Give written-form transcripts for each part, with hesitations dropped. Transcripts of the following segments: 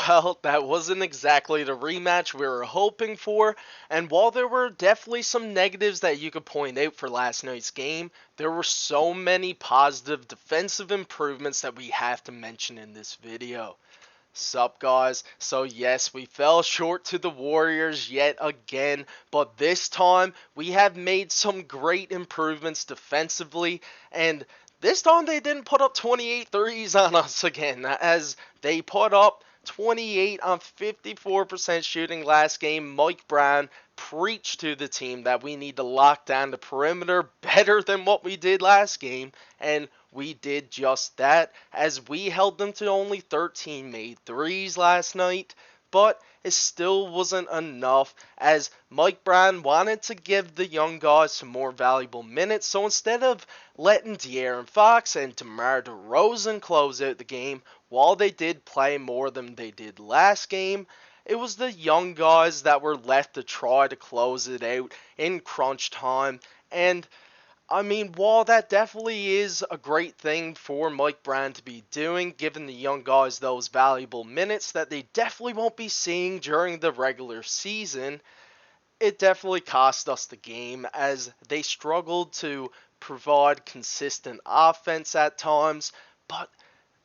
Well, that wasn't exactly the rematch we were hoping for, and while there were definitely some negatives that you could point out for last night's game, there were so many positive defensive improvements that we have to mention in this video. Sup guys, so yes, we fell short to the Warriors yet again, but this time we have made some great improvements defensively, and this time they didn't put up 28 threes on us again, as they put up 28 on 54% shooting last game. Mike Brown preached to the team that we need to lock down the perimeter better than what we did last game, and we did just that, as we held them to only 13 made threes last night, but it still wasn't enough, as Mike Brown wanted to give the young guys some more valuable minutes, so instead of letting De'Aaron Fox and DeMar DeRozan close out the game, while they did play more than they did last game, it was the young guys that were left to try to close it out in crunch time, and while that definitely is a great thing for Mike Brown to be doing, giving the young guys those valuable minutes that they definitely won't be seeing during the regular season, it definitely cost us the game, as they struggled to provide consistent offense at times, but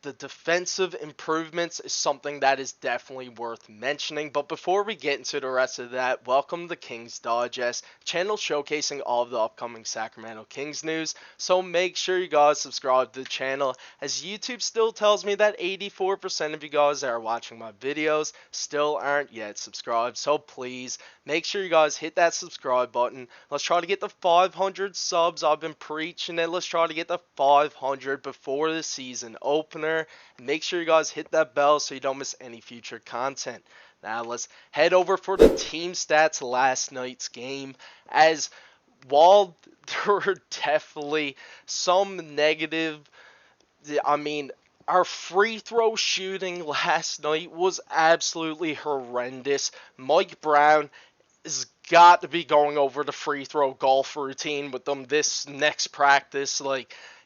the defensive improvements is something that is definitely worth mentioning. But before we get into the rest of that, welcome to Kings Digest, channel showcasing all of the upcoming Sacramento Kings news. So make sure you guys subscribe to the channel, as YouTube still tells me that 84% of you guys that are watching my videos still aren't yet subscribed. So please make sure you guys hit that subscribe button. Let's try to get the 500 subs. I've been preaching it. Let's try to get the 500 before the season opener. Make sure you guys hit that bell so you don't miss any future content. Now let's head over for the team stats last night's game, as while there were definitely some negative, our free throw shooting last night was absolutely horrendous. Mike Brown has got to be going over the free throw golf routine with them this next practice.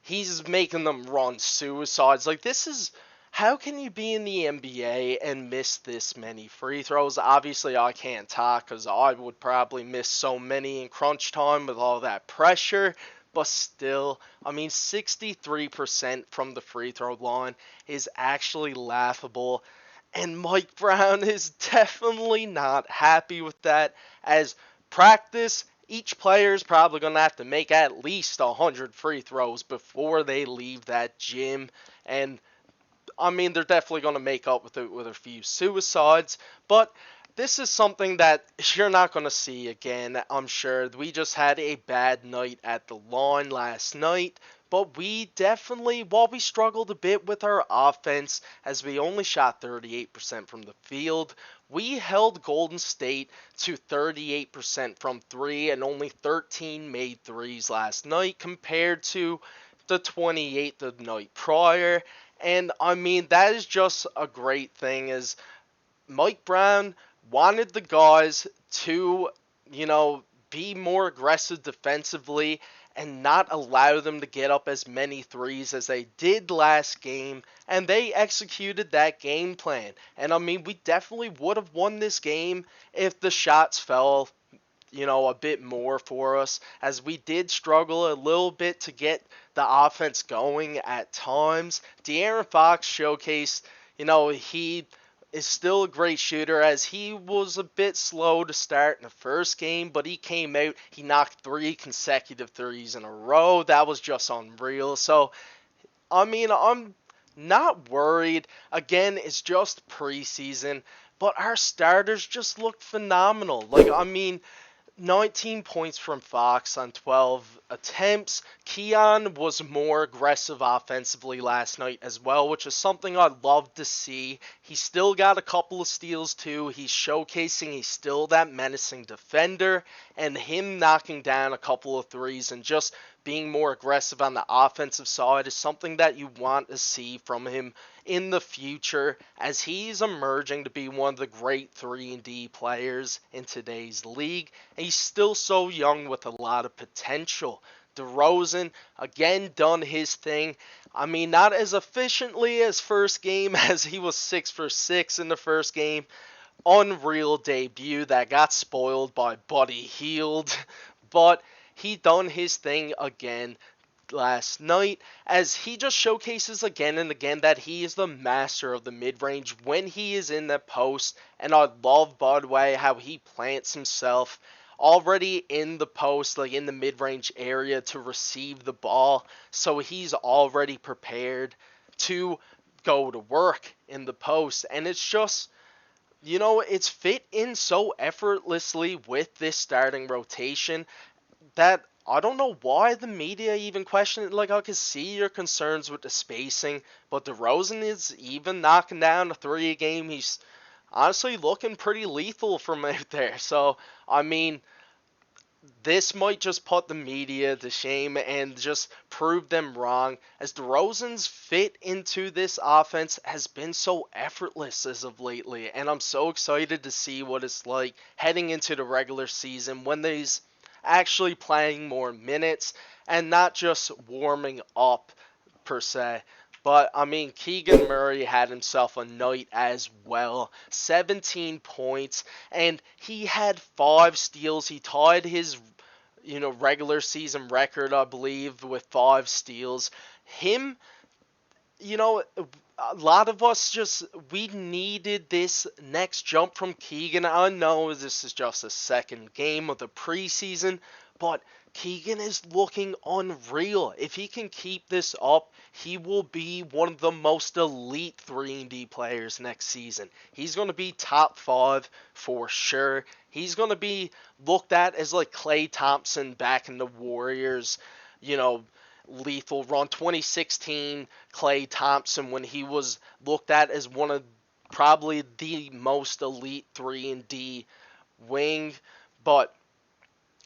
He's making them run suicides. This is, how can you be in the NBA and miss this many free throws? Obviously, I can't talk, because I would probably miss so many in crunch time with all that pressure. But still, 63% from the free throw line is actually laughable. And Mike Brown is definitely not happy with that, as practice, each player is probably going to have to make at least 100 free throws before they leave that gym. And they're definitely going to make up with it with a few suicides, but this is something that you're not going to see again, I'm sure. We just had a bad night at the line last night, but we definitely, while we struggled a bit with our offense, as we only shot 38% from the field, we held Golden State to 38% from three and only 13 made threes last night, compared to the 28 the night prior. And that is just a great thing, as Mike Brown wanted the guys to, be more aggressive defensively and not allow them to get up as many threes as they did last game, and they executed that game plan. And we definitely would have won this game if the shots fell, a bit more for us, as we did struggle a little bit to get the offense going at times. De'Aaron Fox showcased, he is still a great shooter, as he was a bit slow to start in the first game, but he came out, he knocked 3 consecutive threes in a row. That was just unreal. So, I'm not worried. Again, it's just preseason, but our starters just looked phenomenal. 19 points from Fox on 12 attempts. Keon was more aggressive offensively last night as well, which is something I'd love to see. He's still got a couple of steals too. He's showcasing he's still that menacing defender, and him knocking down a couple of threes and just being more aggressive on the offensive side is something that you want to see from him in the future, as he's emerging to be one of the great 3-and-D players in today's league. And he's still so young with a lot of potential. DeRozan, again, done his thing. I mean, not as efficiently as first game, as he was 6 for 6 in the first game. Unreal debut that got spoiled by Buddy Hield, but he done his thing again last night, as he just showcases again and again that he is the master of the mid-range when he is in the post. And I love, by the way, how he plants himself already in the post, like in the mid-range area, to receive the ball, so he's already prepared to go to work in the post. And it's just, it's fit in so effortlessly with this starting rotation that I don't know why the media even question it. Like, I can see your concerns with the spacing, but DeRozan is even knocking down a 3 a game. He's honestly looking pretty lethal from out there. So, I mean, this might just put the media to shame and just prove them wrong, as DeRozan's fit into this offense has been so effortless as of lately, and I'm so excited to see what it's like heading into the regular season when he's actually playing more minutes and not just warming up per se. But, I mean, Keegan Murray had himself a night as well. 17 points, and he had 5 steals. He tied his, regular season record, I believe, with 5 steals. Him, a lot of us we needed this next jump from Keegan. I know this is just the second game of the preseason, but Keegan is looking unreal. If he can keep this up, he will be one of the most elite 3-and-D players next season. He's going to be top 5 for sure. He's going to be looked at as like Klay Thompson back in the Warriors, lethal run. 2016 Klay Thompson, when he was looked at as one of probably the most elite 3-and-D wing. But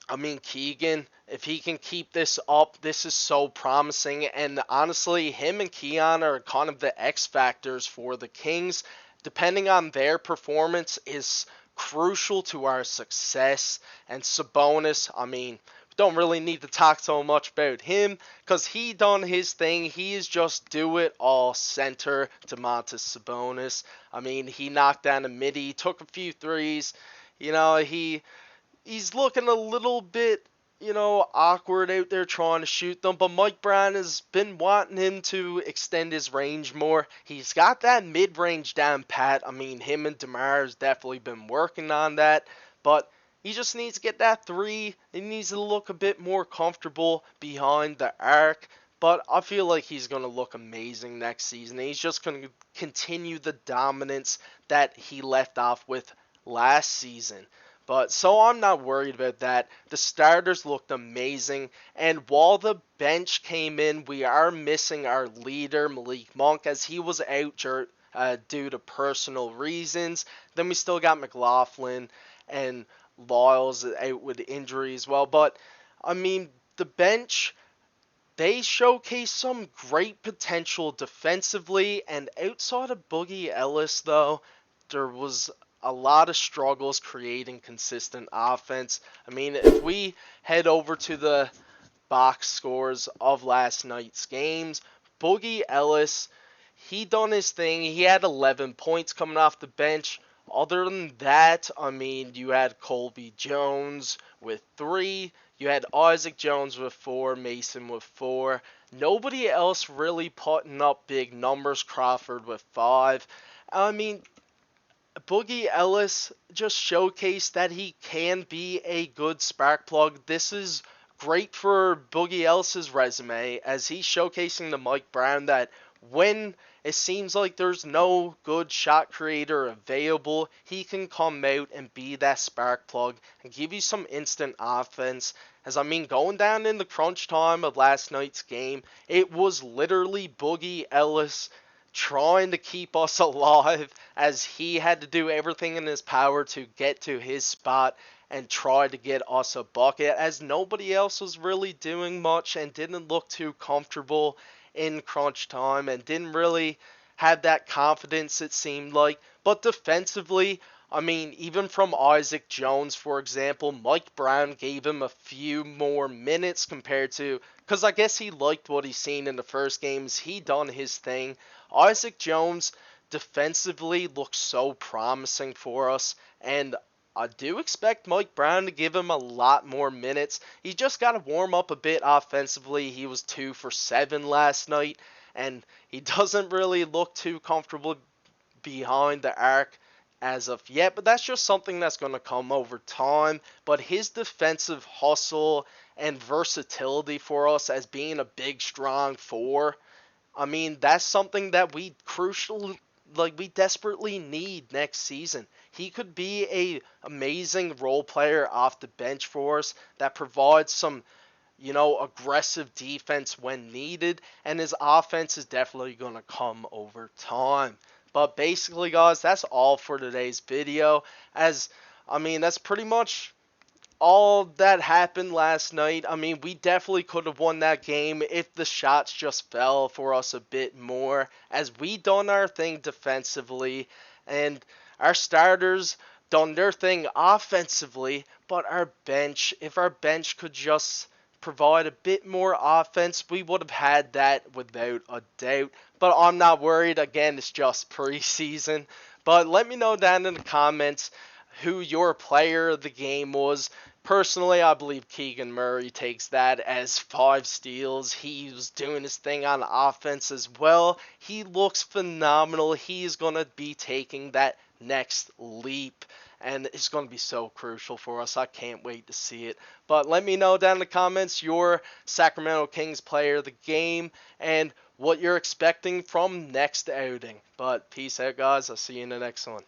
I mean, Keegan, if he can keep this up, this is so promising. And honestly, him and Keon are kind of the X factors for the Kings. Depending on their performance is crucial to our success. And Sabonis, I mean, don't really need to talk so much about him, because he done his thing. He is just do-it-all center, Domantas Sabonis. I mean, he knocked down a midi, took a few threes. He's looking a little bit, awkward out there trying to shoot them, but Mike Brown has been wanting him to extend his range more. He's got that mid-range down pat. I mean, him and DeMar has definitely been working on that, but he just needs to get that 3. He needs to look a bit more comfortable behind the arc, but I feel like he's going to look amazing next season. He's just going to continue the dominance that he left off with last season. But so I'm not worried about that. The starters looked amazing, and while the bench came in, we are missing our leader, Malik Monk, as he was out due to personal reasons. Then we still got McLaughlin and Lyles out with injury as well. But, I mean, the bench, they showcase some great potential defensively, and outside of Boogie Ellis, though, there was a lot of struggles creating consistent offense. I mean, if we head over to the box scores of last night's games, Boogie Ellis, he done his thing. He had 11 points coming off the bench. Other than that, I mean, you had Colby Jones with 3. You had Isaac Jones with 4, Mason with 4. Nobody else really putting up big numbers. Crawford with 5. I mean, Boogie Ellis just showcased that he can be a good spark plug. This is great for Boogie Ellis's resume, as he's showcasing to Mike Brown that when it seems like there's no good shot creator available, he can come out and be that spark plug and give you some instant offense. As I mean, going down in the crunch time of last night's game, it was literally Boogie Ellis trying to keep us alive, as he had to do everything in his power to get to his spot and try to get us a bucket, as nobody else was really doing much and didn't look too comfortable in crunch time and didn't really have that confidence, it seemed like. But defensively, I mean, even from Isaac Jones, for example, Mike Brown gave him a few more minutes compared to, because I guess he liked what he's seen in the first games. He done his thing. Isaac Jones defensively looks so promising for us, and I do expect Mike Brown to give him a lot more minutes. He just got to warm up a bit offensively. He was 2 for 7 last night, and he doesn't really look too comfortable behind the arc as of yet, but that's just something that's going to come over time. But his defensive hustle and versatility for us as being a big, strong four, I mean, that's something that we desperately need next season. He could be a amazing role player off the bench for us that provides some, aggressive defense when needed, and his offense is definitely going to come over time. But basically, guys, that's all for today's video. That's pretty much all that happened last night. I mean, we definitely could have won that game if the shots just fell for us a bit more, as we done our thing defensively, and our starters done their thing offensively, but if our bench could just provide a bit more offense, we would have had that without a doubt. But I'm not worried. Again, it's just preseason. But let me know down in the comments who your player of the game was. Personally, I believe Keegan Murray takes that as 5 steals. He was doing his thing on offense as well. He looks phenomenal. He's going to be taking that next leap, and it's going to be so crucial for us. I can't wait to see it. But let me know down in the comments your Sacramento Kings player of the game and what you're expecting from next outing. But peace out, guys. I'll see you in the next one.